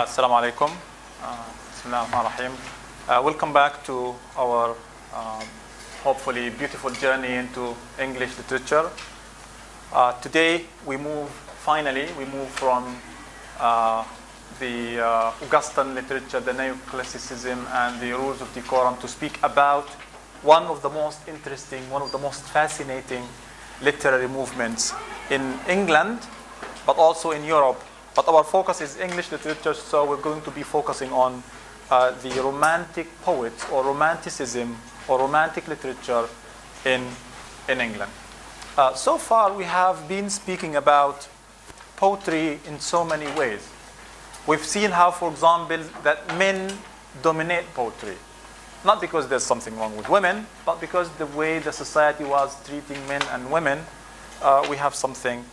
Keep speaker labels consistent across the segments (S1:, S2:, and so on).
S1: Assalamu alaikum. Bismillah ar-Rahman ar-Rahim. Welcome back to our hopefully beautiful journey into English literature. Today we move from the Augustan literature, the neoclassicism and the rules of decorum to speak about one of the most interesting, one of the most fascinating literary movements in England, but also in Europe. But our focus is English literature, so we're going to be focusing on the Romantic poets or Romanticism or Romantic literature in England. So far, we have been speaking about poetry in so many ways. We've seen how, for example, that men dominate poetry. Not because there's something wrong with women, but because the way the society was treating men and women, we have something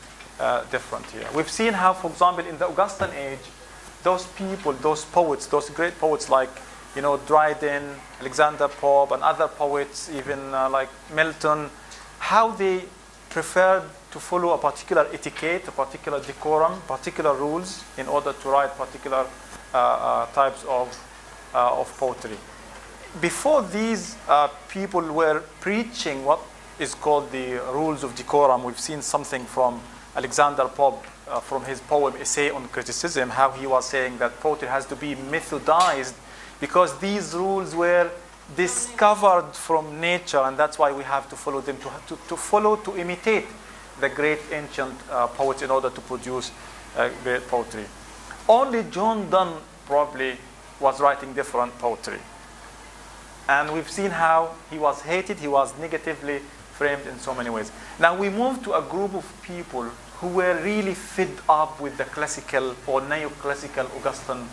S1: different here. We've seen how, for example, in the Augustan age, those people, those poets, those great poets like, Dryden, Alexander Pope, and other poets, even like Milton, how they preferred to follow a particular etiquette, a particular decorum, particular rules in order to write particular types of poetry. Before these people were preaching what is called the rules of decorum, we've seen something from Alexander Pope from his poem Essay on Criticism, how he was saying that poetry has to be methodized because these rules were discovered from nature, and that's why we have to follow them, to imitate the great ancient poets in order to produce great poetry. Only John Donne probably was writing different poetry. And we've seen how he was hated, he was negatively framed in so many ways. Now we move to a group of people who were really fed up with the classical or neoclassical Augustan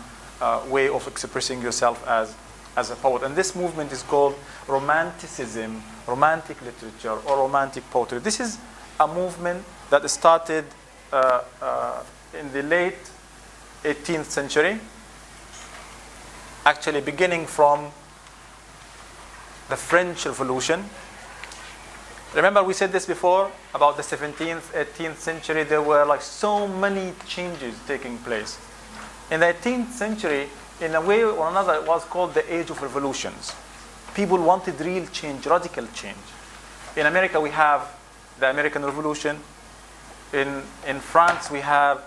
S1: way of expressing yourself as a poet. And this movement is called Romanticism, Romantic literature, or Romantic poetry. This is a movement that started in the late 18th century, actually beginning from the French Revolution. Remember, we said this before about the 17th, 18th century. There were like so many changes taking place. In the 18th century, in a way or another, it was called the Age of Revolutions. People wanted real change, radical change. In America, we have the American Revolution. In France, we have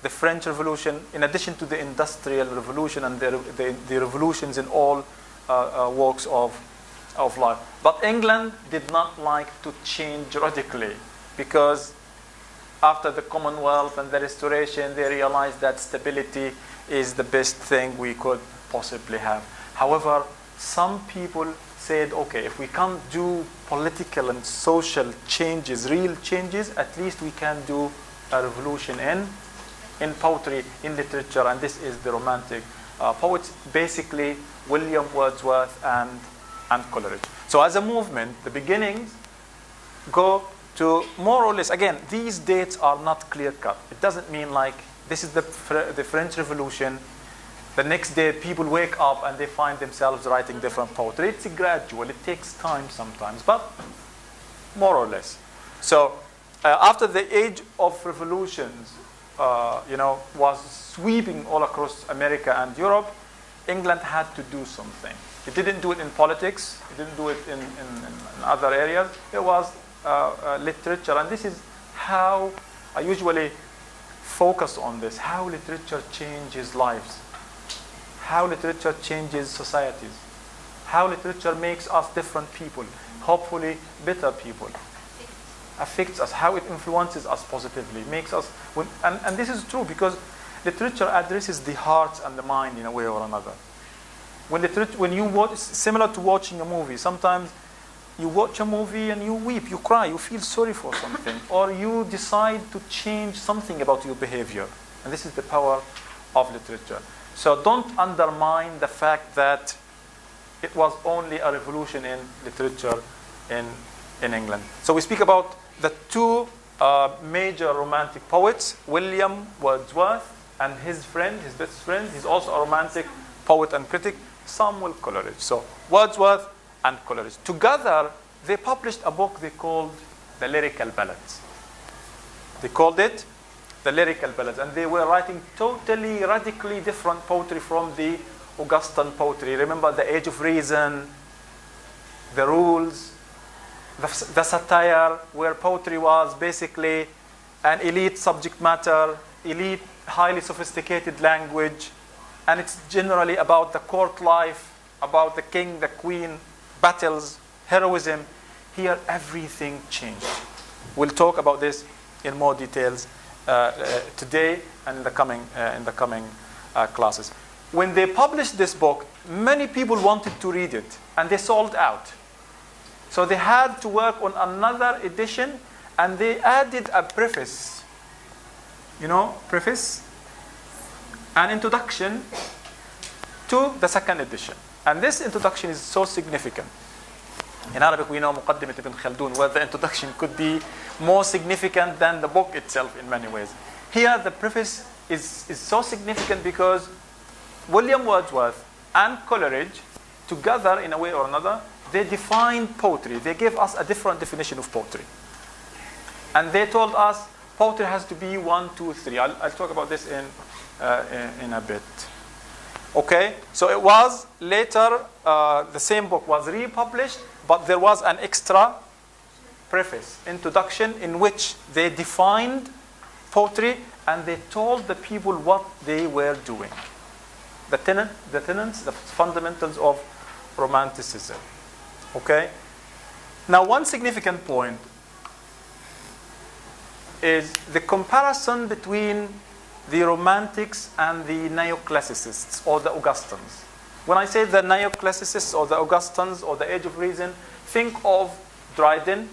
S1: the French Revolution, in addition to the Industrial Revolution and the revolutions in all walks of life. But England did not like to change radically because after the Commonwealth and the Restoration, they realized that stability is the best thing we could possibly have. However, some people said, okay, if we can't do political and social changes, real changes, at least we can do a revolution in poetry, in literature, and this is the Romantic poets, basically William Wordsworth and Coleridge. So as a movement, the beginnings go to more or less, again, these dates are not clear-cut. It doesn't mean like this is the French Revolution, the next day people wake up and they find themselves writing different poetry. It's gradual, it takes time sometimes, but more or less. So after the Age of Revolutions was sweeping all across America and Europe, England had to do something. It didn't do it in politics. It didn't do it in other areas. It was literature. And this is how I usually focus on this, how literature changes lives, how literature changes societies, how literature makes us different people, hopefully better people, affects us, how it influences us positively, makes us... And this is true because literature addresses the heart and the mind in a way or another. When you watch, similar to watching a movie, sometimes you watch a movie and you weep, you cry, you feel sorry for something, or you decide to change something about your behavior. And this is the power of literature. So don't undermine the fact that it was only a revolution in literature in England. So we speak about the two major Romantic poets, William Wordsworth and his friend, his best friend. He's also a Romantic poet and critic, Samuel Coleridge. So Wordsworth and Coleridge. Together, they published a book they called the Lyrical Ballads. They called it the lyrical ballads, and they were writing totally, radically different poetry from the Augustan poetry. Remember the Age of Reason, the Rules, the satire, where poetry was basically an elite subject matter, elite, highly sophisticated language, and it's generally about the court life, about the king, the queen, battles, heroism. Here, everything changed. We'll talk about this in more details today and in the coming classes. When they published this book, many people wanted to read it, and they sold out. So they had to work on another edition, and they added a preface. Preface? An introduction to the second edition. And this introduction is so significant. In Arabic, we know مقدمة Ibn Khaldun, where the introduction could be more significant than the book itself in many ways. Here, the preface is so significant because William Wordsworth and Coleridge, together in a way or another, they defined poetry. They gave us a different definition of poetry. And they told us poetry has to be 1, 2, 3. I'll talk about this in a bit. Okay, so it was later, the same book was republished, but there was an extra preface, introduction, in which they defined poetry and they told the people what they were doing. The tenets, the fundamentals of Romanticism. Okay? Now, one significant point is the comparison between the Romantics and the Neoclassicists or the Augustans. When I say the Neoclassicists or the Augustans or the Age of Reason, think of Dryden,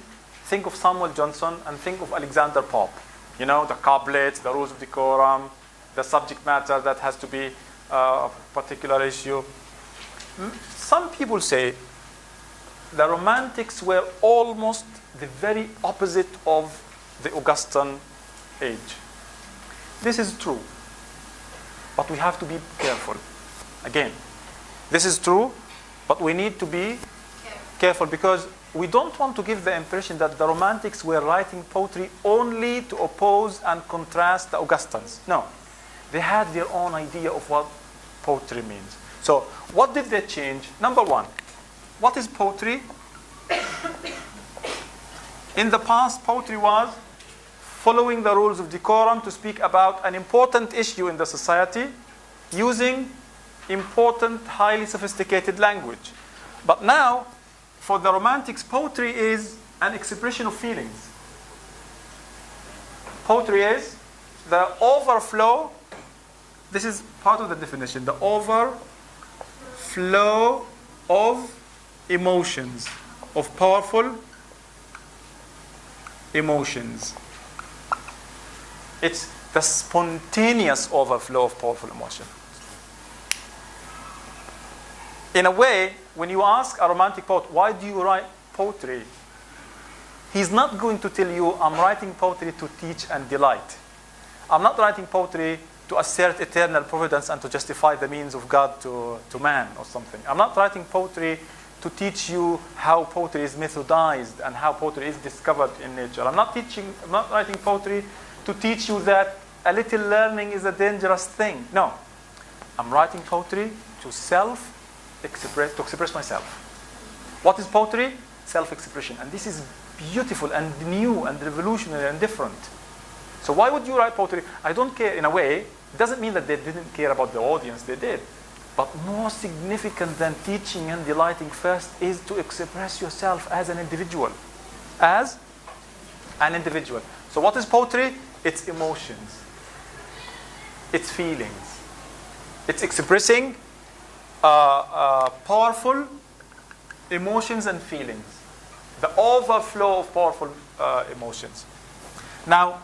S1: think of Samuel Johnson, and think of Alexander Pope. The couplets, the rules of decorum, the subject matter that has to be a particular issue. Some people say the Romantics were almost the very opposite of the Augustan age. This is true, but we have to be careful. Again, this is true, but we need to be careful because we don't want to give the impression that the Romantics were writing poetry only to oppose and contrast the Augustans. No, they had their own idea of what poetry means. So, what did they change? Number one, what is poetry? In the past, poetry was following the rules of decorum to speak about an important issue in the society using important, highly sophisticated language. But now, for the Romantics, poetry is an expression of feelings. Poetry is the overflow. This is part of the definition. The overflow of emotions, of powerful emotions. It's the spontaneous overflow of powerful emotion. In a way, when you ask a Romantic poet, why do you write poetry? He's not going to tell you, I'm writing poetry to teach and delight. I'm not writing poetry to assert eternal providence and to justify the means of God to man or something. I'm not writing poetry to teach you how poetry is methodized and how poetry is discovered in nature. I'm not writing poetry to teach you that a little learning is a dangerous thing. No. I'm writing poetry to express myself. What is poetry? Self-expression. And this is beautiful and new and revolutionary and different. So why would you write poetry? I don't care. In a way, it doesn't mean that they didn't care about the audience. They did. But more significant than teaching and delighting first is to express yourself as an individual. As an individual. So what is poetry? It's emotions. It's feelings. It's expressing powerful emotions and feelings. The overflow of powerful emotions. Now,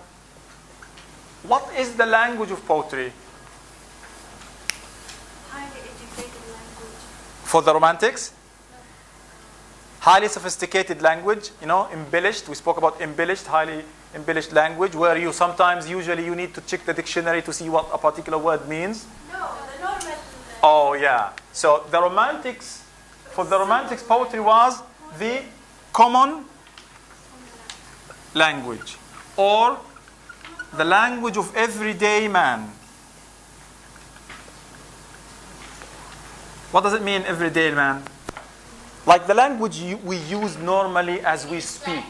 S1: what is the language of poetry?
S2: Highly educated language.
S1: For the Romantics? Highly sophisticated language, embellished. We spoke about embellished, highly embellished language, where usually you need to check the dictionary to see what a particular word means.
S2: No, the normal.
S1: Oh, yeah. So for the Romantics, poetry was the common language or the language of everyday man. What does it mean, everyday man? Like the language we use normally as we speak.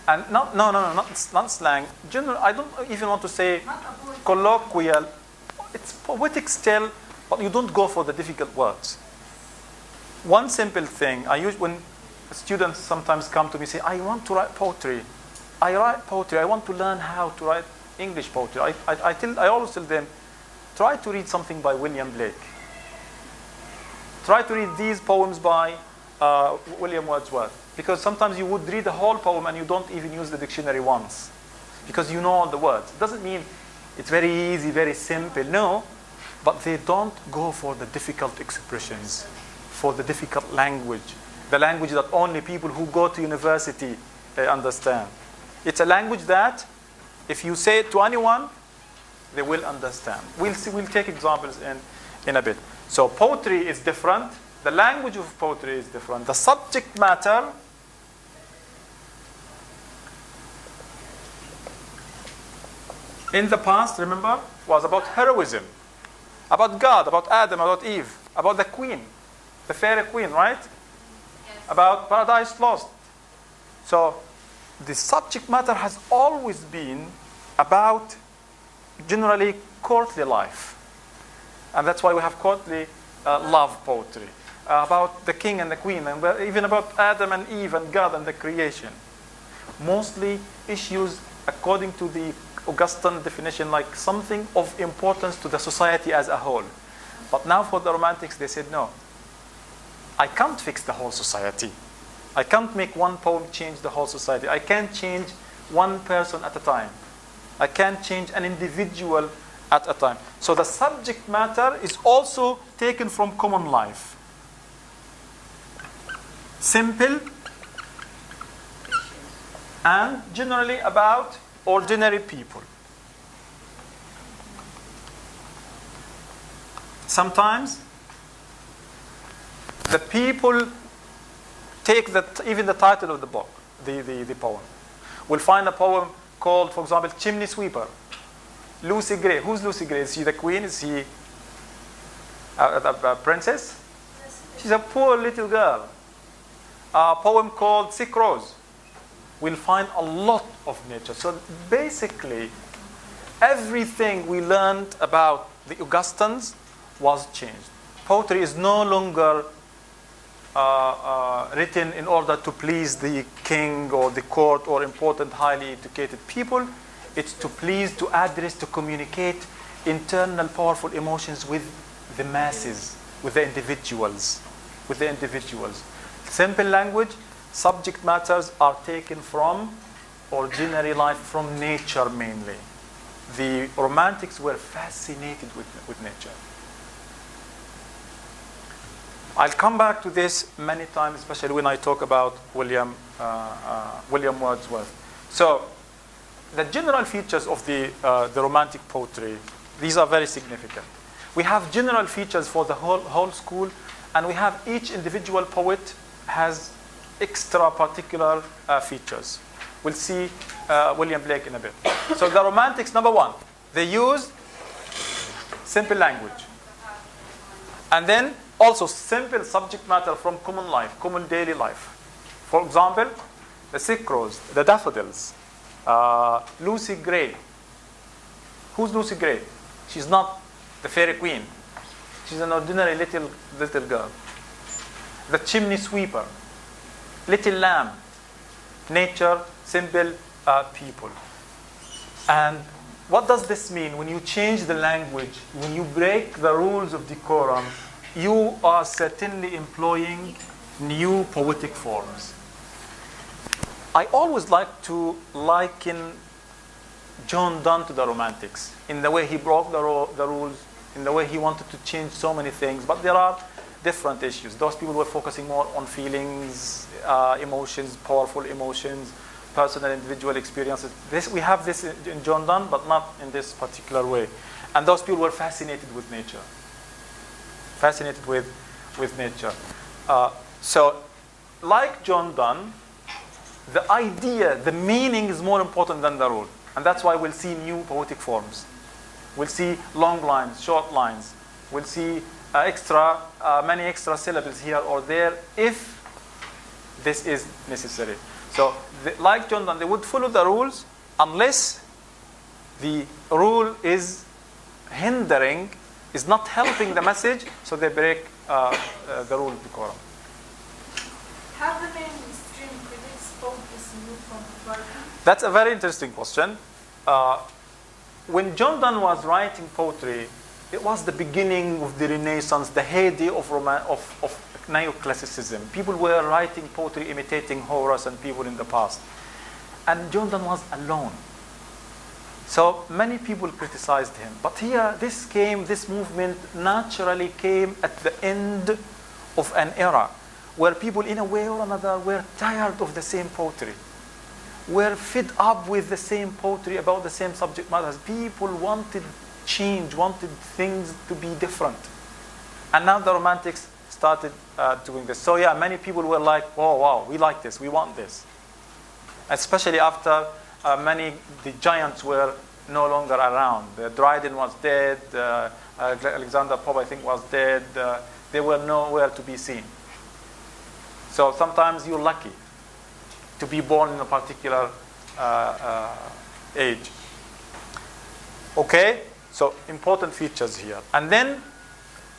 S1: And not slang. General, I don't even want to say colloquial. It's poetic still, but you don't go for the difficult words. One simple thing, I use when students sometimes come to me and say, I want to write poetry. I write poetry. I want to learn how to write English poetry. I always tell them, try to read something by William Blake. Try to read these poems by William Wordsworth. Because sometimes you would read the whole poem and you don't even use the dictionary once. Because you know all the words. It doesn't mean it's very easy, very simple. No. But they don't go for the difficult expressions, for the difficult language. The language that only people who go to university understand. It's a language that, if you say it to anyone, they will understand. We'll take examples in a bit. So poetry is different. The language of poetry is different. The subject matter in the past, remember, was about heroism, about God, about Adam, about Eve, about the queen, the fairy queen, right?
S2: Yes.
S1: About Paradise Lost. So the subject matter has always been about generally courtly life. And that's why we have courtly love poetry. About the king and the queen, and even about Adam and Eve and God and the creation. Mostly issues according to the Augustine definition, like something of importance to the society as a whole. But now for the Romantics, they said, no, I can't fix the whole society. I can't make one poem change the whole society. I can't change one person at a time. I can't change an individual at a time. So the subject matter is also taken from common life. Simple and generally about ordinary people. Sometimes the people take even the title of the book, the poem. We'll find a poem called, for example, Chimney Sweeper. Lucy Gray. Who's Lucy Gray? Is she the queen? Is she a princess? She's a poor little girl. A poem called Sick Rose. We'll find a lot of nature. So basically, everything we learned about the Augustines was changed. Poetry is no longer written in order to please the king or the court or important, highly educated people. It's to please, to address, to communicate internal powerful emotions with the masses, with the individuals. Simple language, subject matters are taken from ordinary life, from nature mainly. The Romantics were fascinated with nature. I'll come back to this many times, especially when I talk about William Wordsworth. So, the general features of the Romantic poetry, these are very significant. We have general features for the whole school, and we have each individual poet has extra particular features. We'll see William Blake in a bit. So the Romantics, number one, they used simple language. And then also simple subject matter from common life, common daily life. For example, the sick rose, the daffodils, Lucy Gray. Who's Lucy Gray? She's not the fairy queen. She's an ordinary little girl. The chimney sweeper, little lamb, nature, simple people. And what does this mean? When you change the language, when you break the rules of decorum, you are certainly employing new poetic forms. I always like to liken John Donne to the Romantics in the way he broke the rules, in the way he wanted to change so many things. But there are different issues. Those people were focusing more on feelings, emotions, powerful emotions, personal, individual experiences. We have this in John Donne, but not in this particular way. And those people were fascinated with nature. Fascinated with nature. So, like John Donne, the idea, the meaning is more important than the rule. And that's why we'll see new poetic forms. We'll see long lines, short lines. We'll see many extra syllables here or there if this is necessary. So, like John Donne, they would follow the rules unless the rule is hindering, is not helping the message, so they break the rule of decorum.
S2: How the mainstream critics focus new from poetry?
S1: That's a very interesting question. When John Donne was writing poetry, it was the beginning of the Renaissance, the heyday of neoclassicism. People were writing poetry imitating Horace and people in the past. And John Donne was alone. So many people criticized him. But here, this movement naturally came at the end of an era where people, in a way or another, were tired of the same poetry, were fed up with the same poetry about the same subject matters. People wanted change, wanted things to be different. And now the Romantics started doing this. So yeah, many people were like, oh wow, we like this, we want this. Especially after the giants were no longer around. Dryden was dead, Alexander Pope, I think, was dead. They were nowhere to be seen. So sometimes you're lucky to be born in a particular age. Okay, so important features here. And then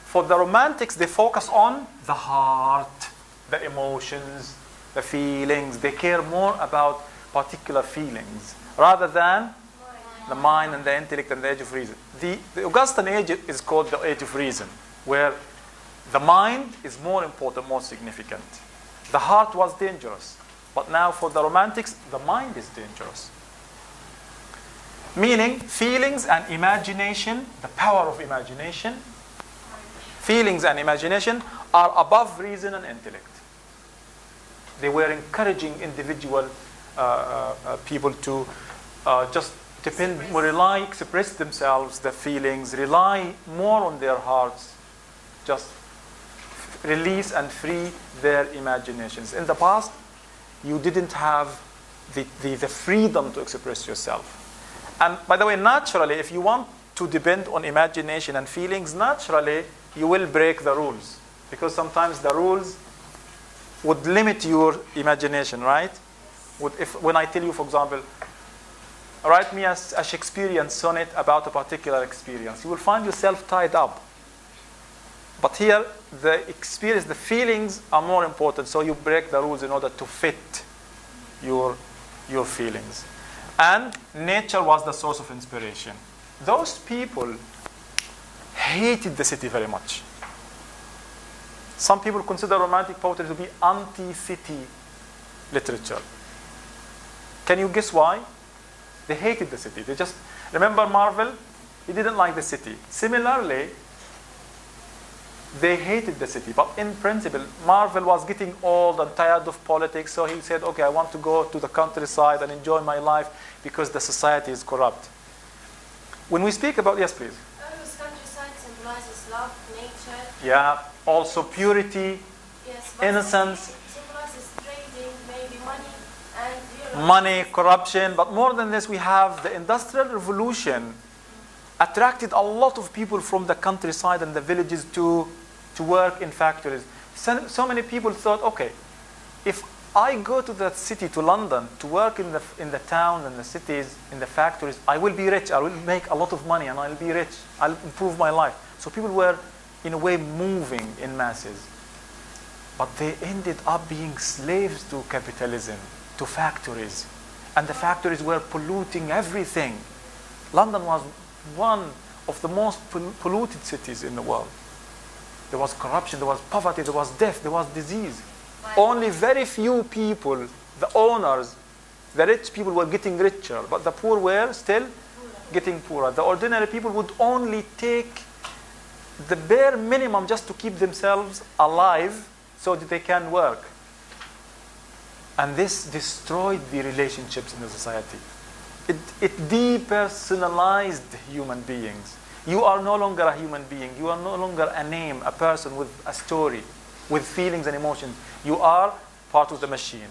S1: for the Romantics, they focus on the heart, the emotions, the feelings. They care more about particular feelings rather than the mind and the intellect and the age of reason. The Augustan age is called the age of reason, where the mind is more important, more significant. The heart was dangerous. But now for the Romantics, the mind is dangerous. Meaning, feelings and imagination, the power of imagination, feelings and imagination are above reason and intellect. They were encouraging individual people to just express themselves, their feelings, rely more on their hearts, just release and free their imaginations. In the past, you didn't have the freedom to express yourself. And by the way, naturally, if you want to depend on imagination and feelings, naturally, you will break the rules. Because sometimes the rules would limit your imagination, right? When I tell you, for example, write me a Shakespearean sonnet about a particular experience, you will find yourself tied up. But here, the experience, the feelings are more important, so you break the rules in order to fit your feelings. And nature was the source of inspiration. Those people hated the city very much. Some people consider Romantic poetry to be anti-city literature. Can you guess why? They hated the city. They just remember Marvel? He didn't like the city. Similarly, they hated the city. But in principle, Marvel was getting old and tired of politics, so he said, okay, I want to go to the countryside and enjoy my life because the society is corrupt. When we speak about, yes, please.
S2: Because countryside symbolizes love, nature.
S1: Yeah, also purity,
S2: Yes,
S1: innocence.
S2: Symbolizes trading, maybe money, and real
S1: Money, corruption, but more than this, we have the Industrial Revolution attracted a lot of people from the countryside and the villages to work in factories. So many people thought, okay, if I go to the city, to London, to work in the towns and the cities, in the factories, I will be rich, I will make a lot of money, and I'll be rich, I'll improve my life. So people were, in a way, moving in masses. But they ended up being slaves to capitalism, to factories. And the factories were polluting everything. London was one of the most polluted cities in the world. There was corruption, there was poverty, there was death, there was disease. Only very few people, the owners, the rich people were getting richer, but the poor were still getting poorer. The ordinary people would only take the bare minimum just to keep themselves alive so that they can work. And this destroyed the relationships in the society. It depersonalized human beings. You are no longer a human being. You are no longer a name, a person with a story, with feelings and emotions. You are part of the machine.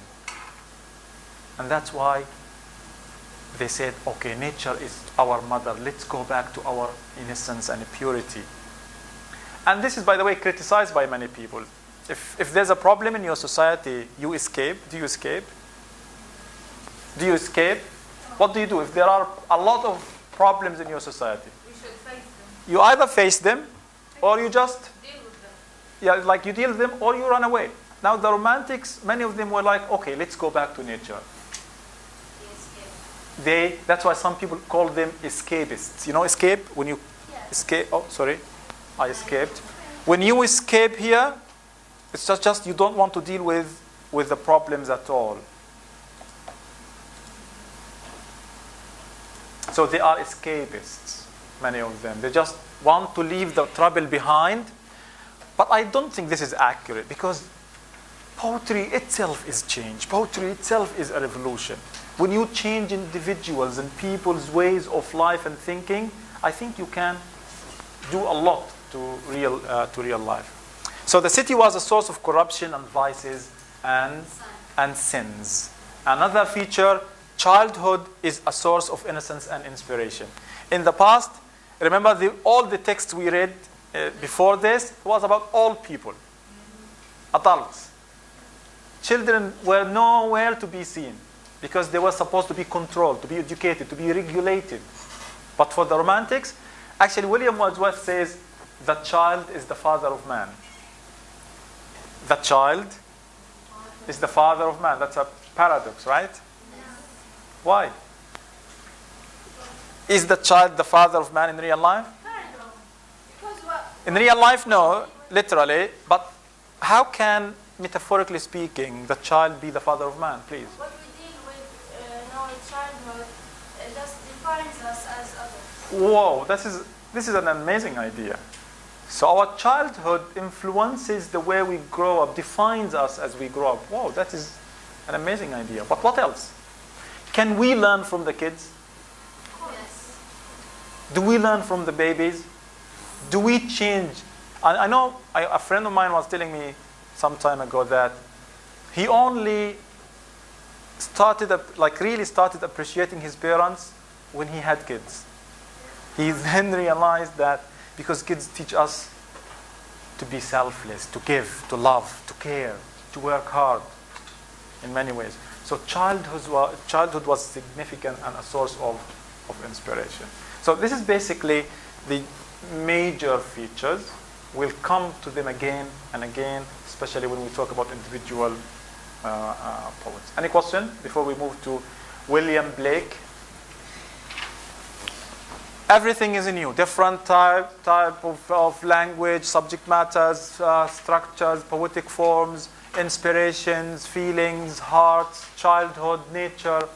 S1: And that's why they said, okay, nature is our mother. Let's go back to our innocence and purity. And this is, by the way, criticized by many people. If there's a problem in your society, you escape. Do you escape? Do you escape? What do you do if there are a lot of problems in your society?
S2: We should face them.
S1: You either face them, or you just
S2: Deal with them.
S1: yeah, like you deal with them, or you run away. Now the Romantics, many of them were like, okay, let's go back to nature. That's why some people call them escapists. You know, escape when you escape. Oh, sorry, I escaped. When you escape here, it's just you don't want to deal with the problems at all. So they are escapists, many of them. They just want to leave the trouble behind. But I don't think this is accurate, because poetry itself is change. Poetry itself is a revolution. When you change individuals and people's ways of life and thinking, I think you can do a lot to real life. So the city was a source of corruption and vices and sins. Another feature, childhood is a source of innocence and inspiration. In the past, remember all the texts we read before this was about all people, adults. Children were nowhere to be seen, because they were supposed to be controlled, to be educated, to be regulated. But for the Romantics, actually William Wordsworth says, the child is the father of man. The child is the father of man. That's a paradox, right? Why? Is the child the father of man in real life? In real life, no, literally. But how can, metaphorically speaking, the child be the father of man, please?
S3: What we deal with now in childhood just defines us as adults.
S1: Whoa, this is an amazing idea. So our childhood influences the way we grow up, defines us as we grow up. Whoa, that is an amazing idea. But what else? Can we learn from the kids?
S3: Yes.
S1: Do we learn from the babies? Do we change? I know a friend of mine was telling me some time ago that he only really started appreciating his parents when he had kids. He then realized that because kids teach us to be selfless, to give, to love, to care, to work hard in many ways. So childhood was significant and a source of inspiration. So this is basically the major features. We'll come to them again and again, especially when we talk about individual poets. Any question before we move to William Blake? Everything is new. Different type of language, subject matters, structures, poetic forms, inspirations, feelings, hearts, childhood, nature.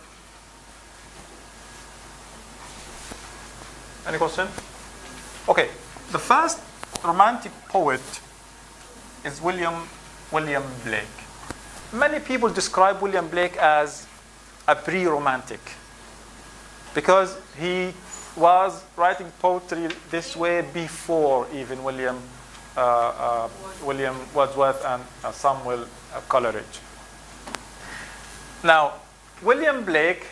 S1: Any question? Okay. The first Romantic poet is William Blake. Many people describe William Blake as a pre-Romantic, because he was writing poetry this way before even William Wordsworth and Samuel Coleridge. Now, William Blake,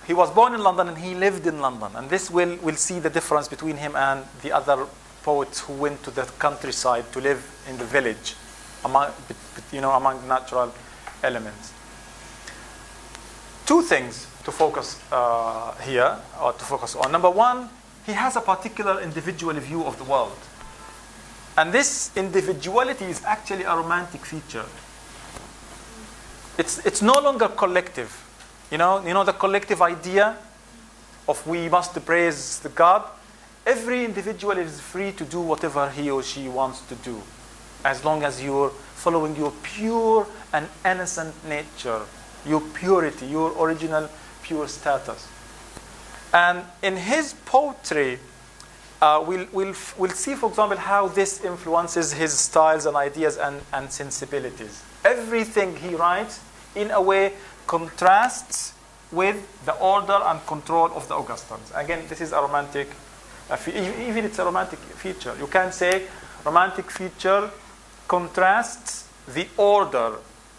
S1: he was born in London and he lived in London, and this we'll see the difference between him and the other poets who went to the countryside to live in the village, among natural elements. Two things to focus here, or to focus on. Number one, he has a particular individual view of the world. And this individuality is actually a Romantic feature. It's no longer collective. You know the collective idea of we must praise the God. Every individual is free to do whatever he or she wants to do, as long as you're following your pure and innocent nature, your purity, your original pure status. And in his poetry, we'll see, for example, how this influences his styles and ideas and sensibilities. Everything he writes, in a way, contrasts with the order and control of the Augustans. Again, this is a Romantic, even it's a Romantic feature. You can say Romantic feature contrasts the order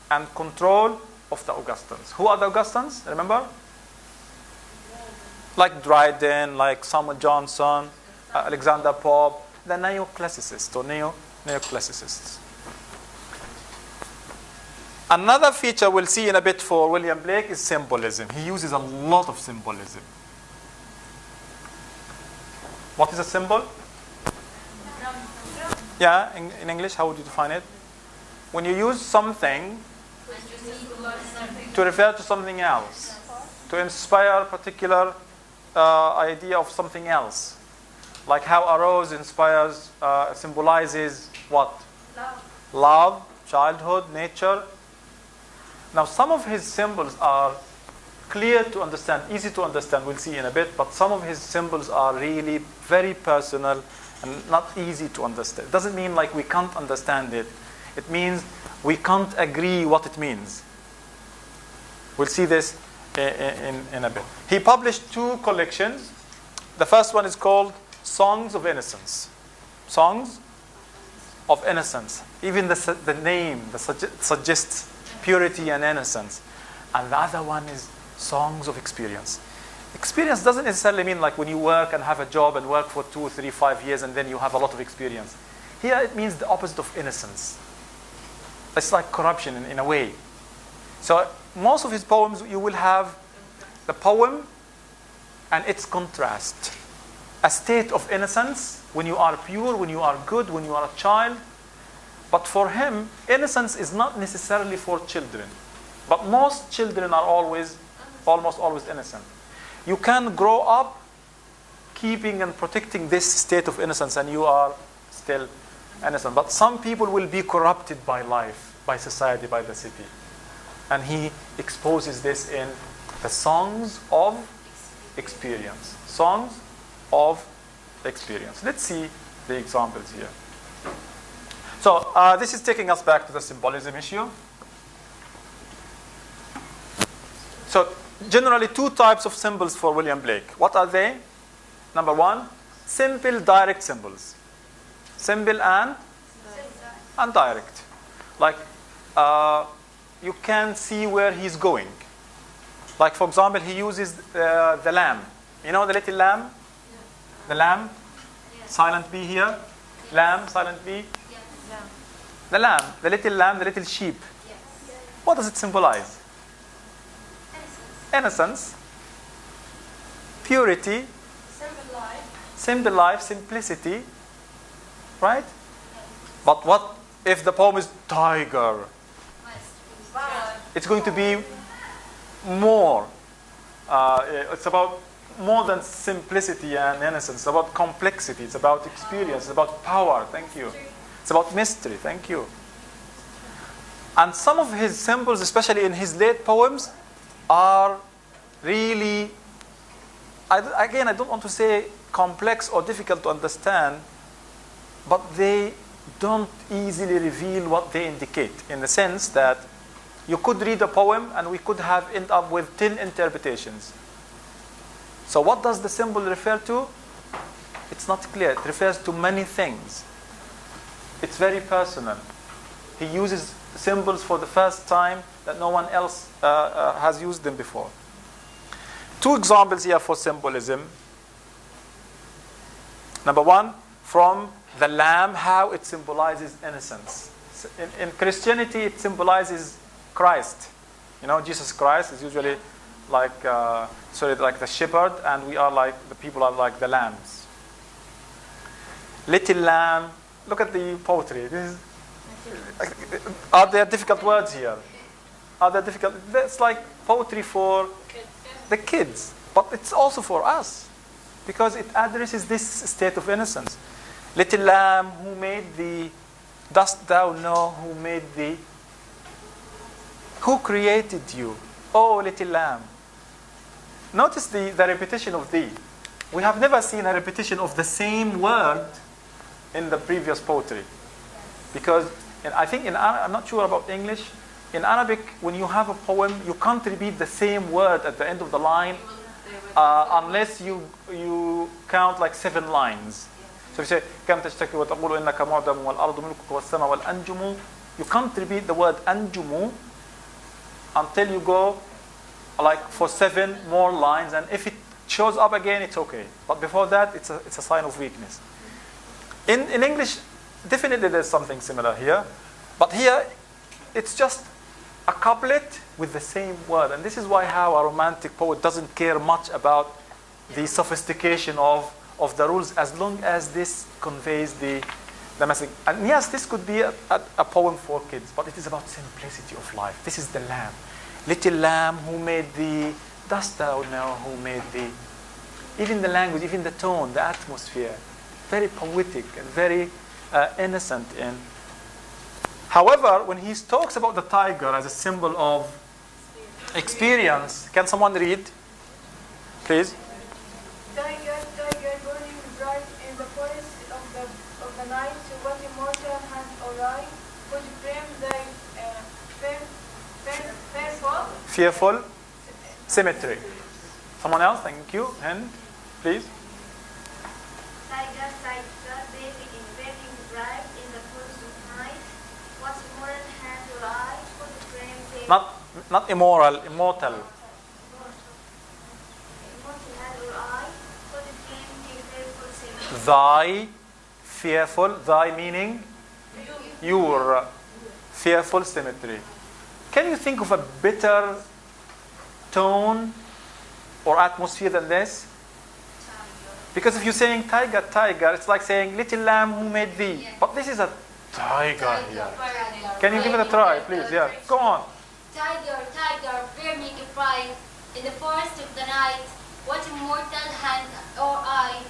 S1: and control of the Augustans. Who are the Augustans? Remember? like Dryden, like Samuel Johnson, Alexander Pope, the neoclassicists or neoclassicists. Another feature we'll see in a bit for William Blake is symbolism. He uses a lot of symbolism. What is a symbol? Yeah, in English, how would you define it? When you use something to refer to something else, to inspire a particular idea of something else. Like how a rose inspires, symbolizes what? Love, childhood, nature. Now, some of his symbols are clear to understand, easy to understand, we'll see in a bit, but some of his symbols are really very personal and not easy to understand. It doesn't mean like we can't understand it. It means we can't agree what it means. We'll see this in a bit. He published 2 collections. The first one is called Songs of Innocence. Songs of Innocence. Even the name suggests purity and innocence. And the other one is Songs of Experience. Experience doesn't necessarily mean like when you work and have a job and work for 2, 3, 5 years and then you have a lot of experience. Here it means the opposite of innocence. It's like corruption in a way. So most of his poems, you will have the poem and its contrast. A state of innocence when you are pure, when you are good, when you are a child. But for him, innocence is not necessarily for children. But most children are almost always innocent. You can grow up keeping and protecting this state of innocence and you are still innocent. But some people will be corrupted by life, by society, by the city. And he exposes this in the Songs of Experience. Songs of Experience. Let's see the examples here. So this is taking us back to the symbolism issue. So generally 2 types of symbols for William Blake. What are they? Number 1, simple direct symbols. Simple and direct. Like you can see where he's going. Like for example, he uses the lamb. You know the little lamb? The lamb? Silent B here. Lamb, silent B. The lamb, the little sheep. What does it symbolize? Innocence, purity, simple life, simplicity, right? But what if the poem is tiger? It's going to be more. It's about more than simplicity and innocence. It's about complexity. It's about experience. It's about power. Thank you. It's about mystery. Thank you. And some of his symbols, especially in his late poems, are really, I don't want to say complex or difficult to understand, but they don't easily reveal what they indicate, in the sense that you could read a poem and we could have end up with 10 interpretations. So what does the symbol refer to? It's not clear. It refers to many things. It's very personal. He uses symbols for the first time that no one else has used them before. 2 examples here for symbolism. Number 1, from the lamb, how it symbolizes innocence. In Christianity, it symbolizes Christ. You know, Jesus Christ is usually like the shepherd, and we are like, the people are like the lambs. Little lamb. Look at the poetry. Are there difficult words here? Are there difficult? That's like poetry for the kids, but it's also for us, because it addresses this state of innocence. Little lamb, who made thee? Dost thou know who made thee? Who created you? Oh, little lamb. Notice the repetition of thee. We have never seen a repetition of the same word in the previous poetry. Because I think I'm not sure about English. In Arabic, when you have a poem, you can't repeat the same word at the end of the line unless you count like 7 lines. So you say, كم تشتكي وتقول إنك معدم والأرض ملكك والسماء والأنجم. You can't repeat the word أنجم until you go like for 7 more lines. And if it shows up again, it's okay. But before that, it's a sign of weakness. In English, definitely there's something similar here. But here, it's just a couplet with the same word. And this is why how a romantic poet doesn't care much about the sophistication of the rules, as long as this conveys the message. And yes, this could be a poem for kids, but it is about simplicity of life. This is the lamb. Little lamb, who made thee? Dost thou know who made thee? Even the language, even the tone, the atmosphere, very poetic and very innocent. However, when he talks about the tiger as a symbol of experience, can someone read, please?
S2: Tiger, tiger, burning bright in the forest of the night, what immortal hand or eye could frame thy
S1: fearful symmetry. Someone else, thank you. And please.
S3: Tiger, tiger, bathing bright in the forest of night, what immortal hand or eye could frame thy
S1: Not immoral, immortal. Thy fearful, thy meaning your fearful symmetry. Can you think of a better tone or atmosphere than this? Because if you're saying tiger, tiger, it's like saying little lamb who made thee. But this is a tiger here. Can you give it a try, please? Yeah, go on.
S4: Tiger, tiger, burning bright in the forest of the night, what immortal hand or eye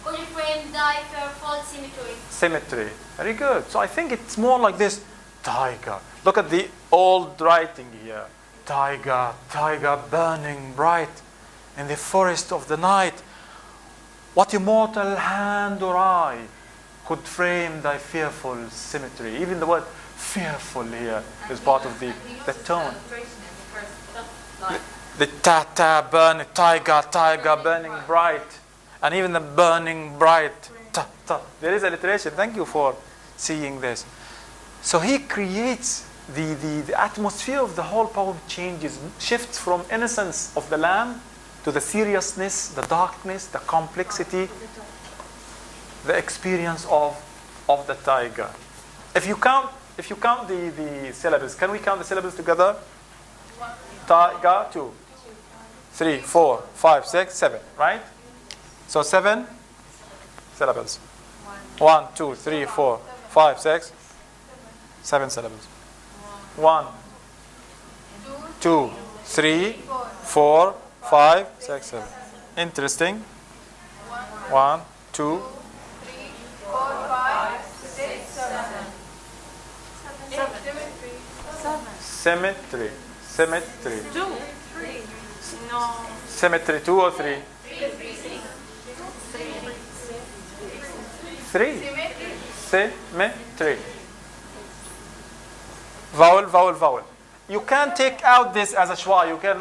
S4: could frame thy fearful symmetry?
S1: Symmetry. Very good. So I think it's more like this. Tiger. Look at the old writing here. Tiger, tiger, burning bright in the forest of the night. What immortal hand or eye could frame thy fearful symmetry? Even the word fearful here is part of the tone. The ta-ta, burning, tiger, tiger, burning bright. And even the burning bright. Ta-ta. There is alliteration. Thank you for seeing this. So he creates the atmosphere of the whole poem changes, shifts from innocence of the lamb to the seriousness, the darkness, the complexity, the experience of the tiger. If you count the syllables, can we count the syllables together? Tiger, 2, 3, 4, 5, 6, 7, right? So 7 syllables. 1, 2, 3, 4, 5, 6, 7 syllables. 1, 2, 3, 4, 5, 6, 7. Interesting. 1, 2,
S2: 3, 4, 5, 6, 7.
S1: symmetry. Symmetry.
S2: 2, 3. No.
S1: Symmetry, 2 or 3? 3. Symmetry. Vowel, vowel, vowel. You can take out this as a schwa. You can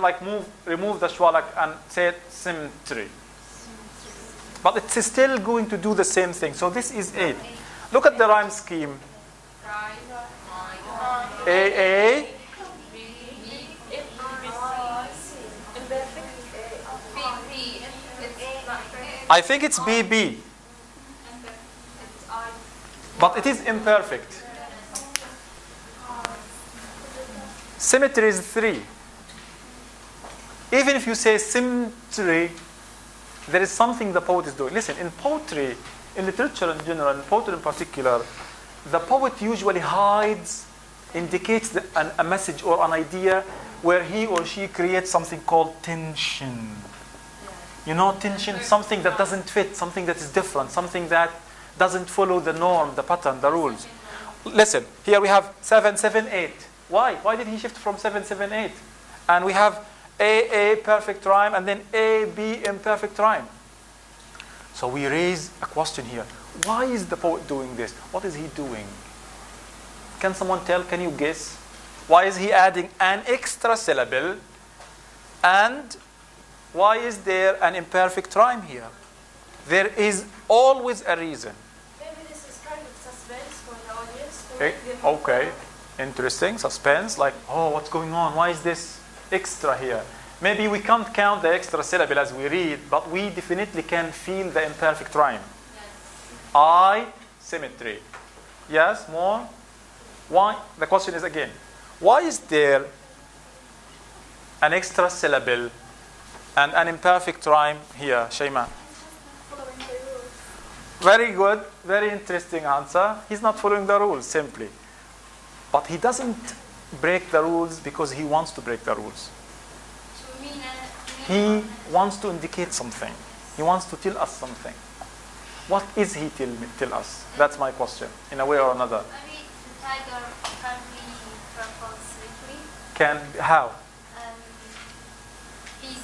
S1: remove the schwa and say it symmetry. But it's still going to do the same thing. So this is 8. Look at the rhyme scheme. A. I think it's BB. But it is imperfect. Symmetry is 3. Even if you say symmetry, there is something the poet is doing. Listen, in poetry, in literature in general, in poetry in particular, the poet usually hides, indicates a message or an idea where he or she creates something called tension. You know, tension, something that doesn't fit, something that is different, something that doesn't follow the norm, the pattern, the rules. Listen, here we have 7, 7, 8. Why? Why did he shift from 7, 7, 8? And we have A, perfect rhyme, and then A, B, imperfect rhyme. So we raise a question here. Why is the poet doing this? What is he doing? Can someone tell? Can you guess? Why is he adding an extra syllable? And why is there an imperfect rhyme here? There is always a reason.
S3: Maybe this is kind of suspense for the audience.
S1: Okay. Interesting. Suspense. Like, oh, what's going on? Why is this extra here? Maybe we can't count the extra syllable as we read, but we definitely can feel the imperfect rhyme. I, symmetry. Yes, more? Why? The question is again, why is there an extra syllable and an imperfect rhyme here, Shayma?
S2: Following the rules.
S1: Very good, very interesting answer. He's not following the rules, simply. But he doesn't break the rules because he wants to break the rules. He wants to indicate something. He wants to tell us something. What is he tell us? That's my question, in a way or another.
S4: Maybe the tiger can be performed symmetry.
S1: Can, how?
S4: He's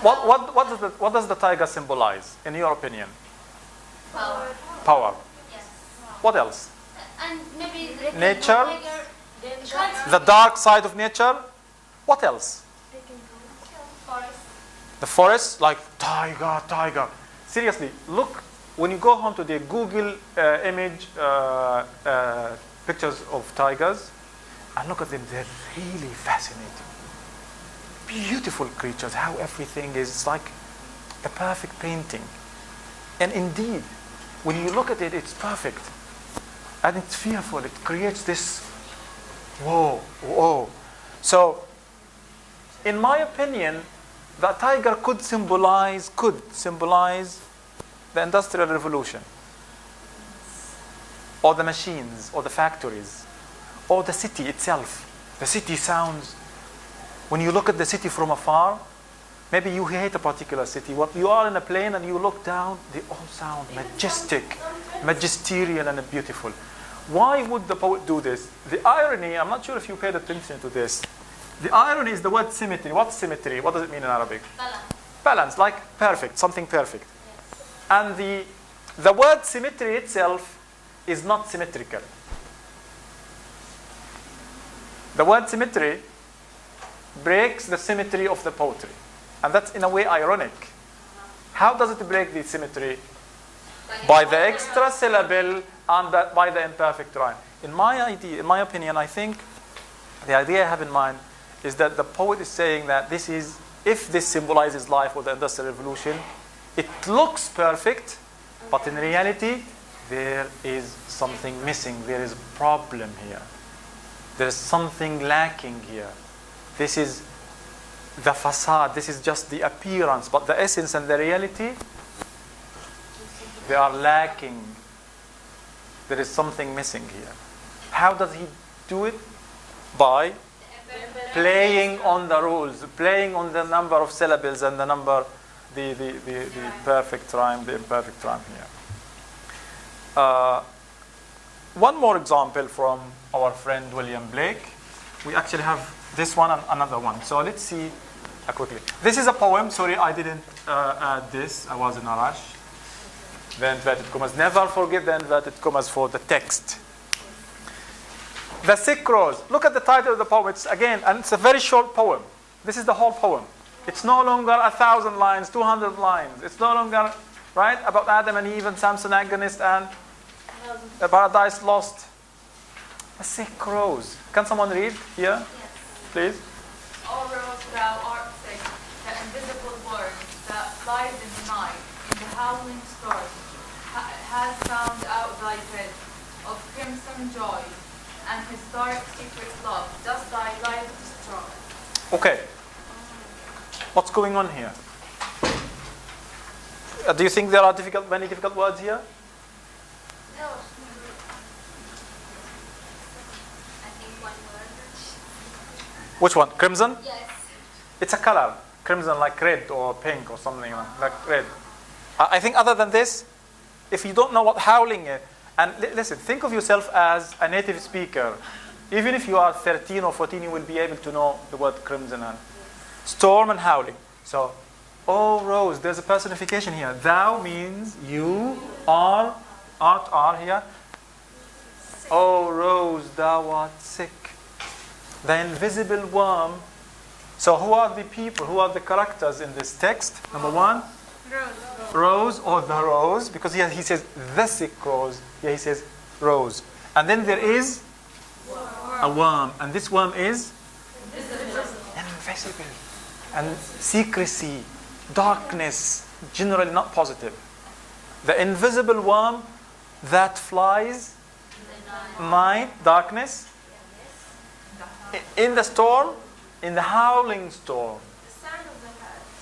S1: What does the tiger symbolize, in your opinion?
S4: power.
S1: Power.
S4: Yes.
S1: What else?
S4: And maybe
S1: Nature.
S4: the tiger,
S1: The dark side of nature. What else?
S4: forest.
S1: The forest, like tiger, tiger. Seriously, look, when you go home today, Google image pictures of tigers and look at them. They're really fascinating. Beautiful creatures, how everything is like a perfect painting. And indeed, when you look at it, it's perfect. And it's fearful. It creates this, whoa, whoa. So, in my opinion, the tiger could symbolize the Industrial Revolution, or the machines, or the factories, or the city itself. The city sounds, when you look at the city from afar, maybe you hate a particular city. What you are in a plane and you look down, they all sound majestic, magisterial and beautiful. Why would the poet do this? The irony, I'm not sure if you paid attention to this. The irony is the word symmetry. What's symmetry? What does it mean in Arabic?
S4: Balance.
S1: Balance, like perfect, something perfect. And the word symmetry itself is not symmetrical. The word symmetry breaks the symmetry of the poetry. And that's in a way ironic. How does it break the symmetry? By the extra syllable and by the imperfect rhyme. In my opinion, I think the idea I have in mind is that the poet is saying that this is, if this symbolizes life or the Industrial Revolution, it looks perfect, but in reality, there is something missing. There is a problem here. There is something lacking here. This is the facade. This is just the appearance, but the essence and the reality, they are lacking. There is something missing here. How does he do it? By playing on the rules, playing on the number of syllables and the perfect rhyme, the imperfect rhyme here. One more example from our friend William Blake. We actually have this one and another one. So let's see quickly. This is a poem. Sorry, I didn't add this. I was in a rush. The inverted commas. Never forget the inverted commas for the text. The Sick Rose. Look at the title of the poem. It's again, and it's a very short poem. This is the whole poem. It's no longer 1,000 lines, 200 lines. It's no longer, right, about Adam and Eve and Samson Agonist and the Paradise Lost. A Sick Rose. Can someone read here?
S4: Yes.
S1: Please.
S5: O rose, thou art sick, the invisible word that lies in the night, in the howling storm, has found out thy bed of crimson joy, and his dark secret love does thy life destroy.
S1: Okay. What's going on here? Do you think there are many difficult words here?
S4: No. I think one word.
S1: Which one? Crimson?
S4: Yes.
S1: It's a color. Crimson, like red or pink or something like red. I think other than this, if you don't know what howling is, and listen, think of yourself as a native speaker. Even if you are 13 or 14, you will be able to know the word crimson and storm and howling. So, oh rose, there's a personification here. Thou means you, art here. Oh rose, thou art sick. The invisible worm. So who are the people, who are the characters in this text? Number one, Rose or the rose, because here he says the sick rose. Here he says rose. And then there is A worm. And this worm is? Invisible. And secrecy, darkness, generally not positive. The invisible worm that flies, night, darkness, in the storm, in the howling storm.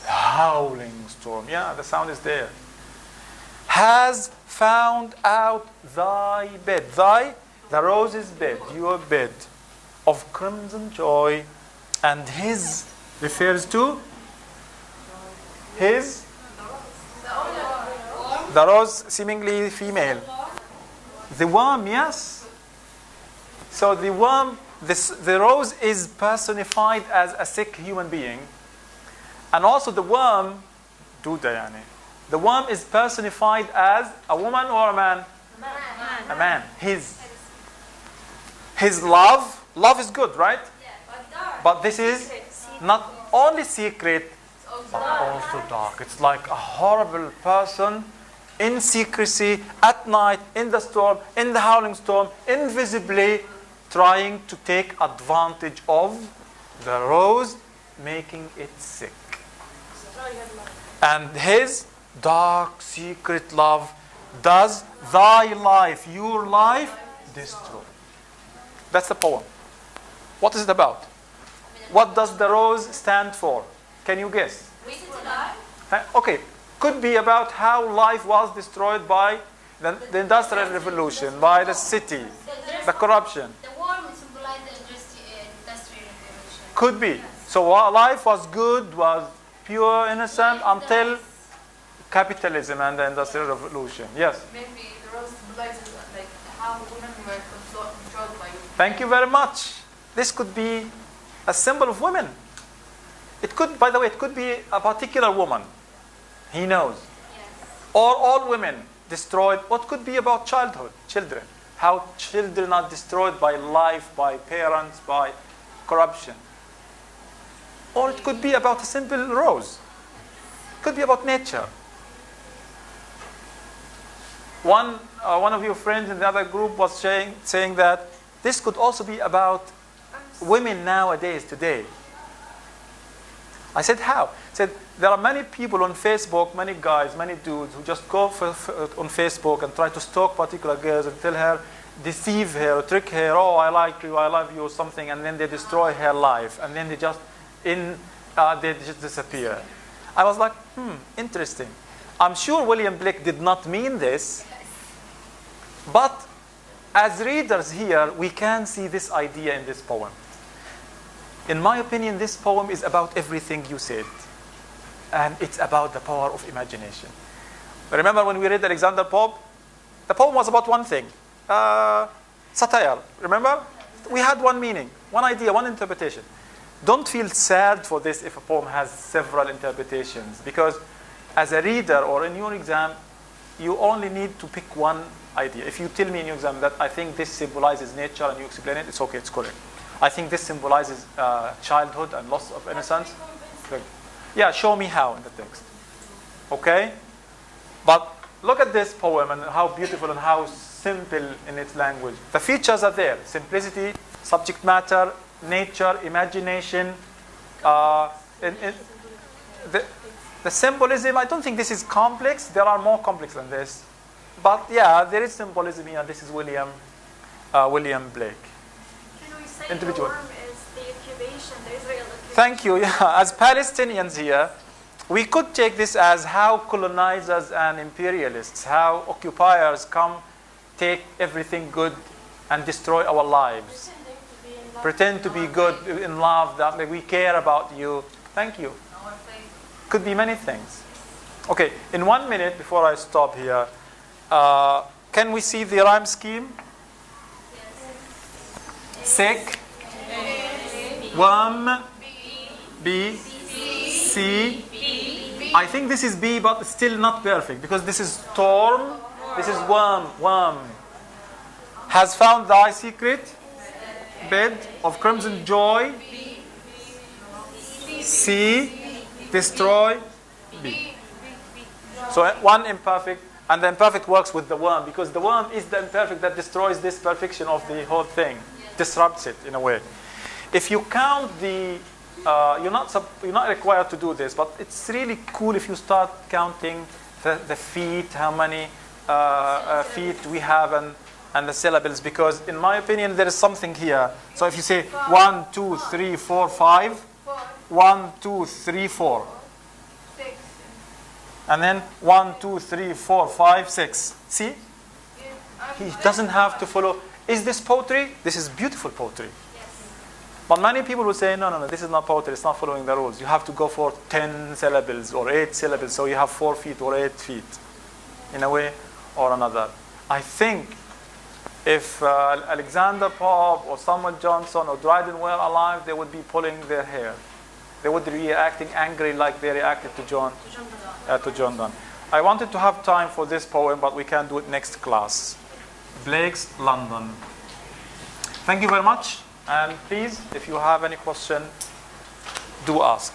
S1: The howling storm, yeah, the sound is there. Has found out thy bed. Thy, the rose's bed, your bed of crimson joy. And his refers to his, the rose seemingly female. The worm, yes. So the worm, the rose is personified as a sick human being. And also the worm, the worm is personified as a woman or a man? A man. His love. Love is good, right? But this is not only secret, but also dark. It's like a horrible person in secrecy, at night, in the storm, in the howling storm, invisibly trying to take advantage of the rose, making it sick. And his dark, secret love does thy life, your life, destroy. That's the poem. What is it about? What does the rose stand for? Can you guess? Okay. Could be about how life was destroyed by the Industrial Revolution, by the city, the corruption.
S4: The worm symbolizes the Industrial Revolution.
S1: Could be. So life was good, was pure, innocent, until capitalism and the Industrial Revolution. Yes?
S5: Maybe the rose symbolizes like how women were controlled by you.
S1: Thank you very much. This could be a symbol of women. It could, by the way, it could be a particular woman. He knows.
S4: Yes.
S1: Or all women destroyed. What could be about childhood, children? How children are destroyed by life, by parents, by corruption. Or it could be about a simple rose. It could be about nature. One of your friends in the other group was saying that this could also be about women nowadays, today. I said, how? I said, there are many people on Facebook, many guys, many dudes who just go on Facebook and try to stalk particular girls and tell her, deceive her, or trick her, oh, I like you, I love you, or something, and then they destroy her life, and then they just disappear. I was like, interesting. I'm sure William Blake did not mean this, but as readers here, we can see this idea in this poem. In my opinion, this poem is about everything you said. And it's about the power of imagination. Remember when we read Alexander Pope? The poem was about one thing. Satire. Remember? We had one meaning, one idea, one interpretation. Don't feel sad for this if a poem has several interpretations. Because as a reader or in your exam, you only need to pick one idea. If you tell me in your exam that I think this symbolizes nature and you explain it, it's okay, it's correct. I think this symbolizes childhood and loss of innocence. Yeah, show me how in the text. Okay? But look at this poem and how beautiful and how simple in its language. The features are there. Simplicity, subject matter, nature, imagination. The symbolism, I don't think this is complex. There are more complex than this. But yeah, there is symbolism here. This is William Blake. Individual.
S2: The worm is the incubation, the Israel incubation.
S1: Thank you. Yeah. As Palestinians here, we could take this as how colonizers and imperialists, how occupiers come, take everything good and destroy our lives. Pretend to be good, in love, that we care about you. Thank you. Could be many things. Okay, in 1 minute before I stop here, can we see the rhyme scheme? Sick, worm, B, C. I think this is B, but still not perfect because this is storm, this is worm. Has found thy secret bed of crimson joy. C, destroy, B. So one imperfect, and the imperfect works with the worm because the worm is the imperfect that destroys this perfection of the whole thing.
S4: Yes.
S1: disrupts it in a way. If you count the, you're not required to do this, but it's really cool if you start counting the feet, how many feet we have, and the syllables, because in my opinion there is something here. So if you say 1, 2, 3, 4, 5, 1, 2, 3, 4,
S2: 6.
S1: and then 1, 2, 3, 4, 5, 6. See? He doesn't have to follow. Is this poetry? This is beautiful poetry. But many people will say, no, this is not poetry. It's not following the rules. You have to go for 10 syllables or 8 syllables. So you have 4 feet or 8 feet in a way or another. I think if Alexander Pope or Samuel Johnson or Dryden were alive, they would be pulling their hair. They would be reacting angry like they reacted to John Donne. I wanted to have time for this poem, but we can do it next class. Blake's London. Thank you very much. And please, if you have any question, do ask.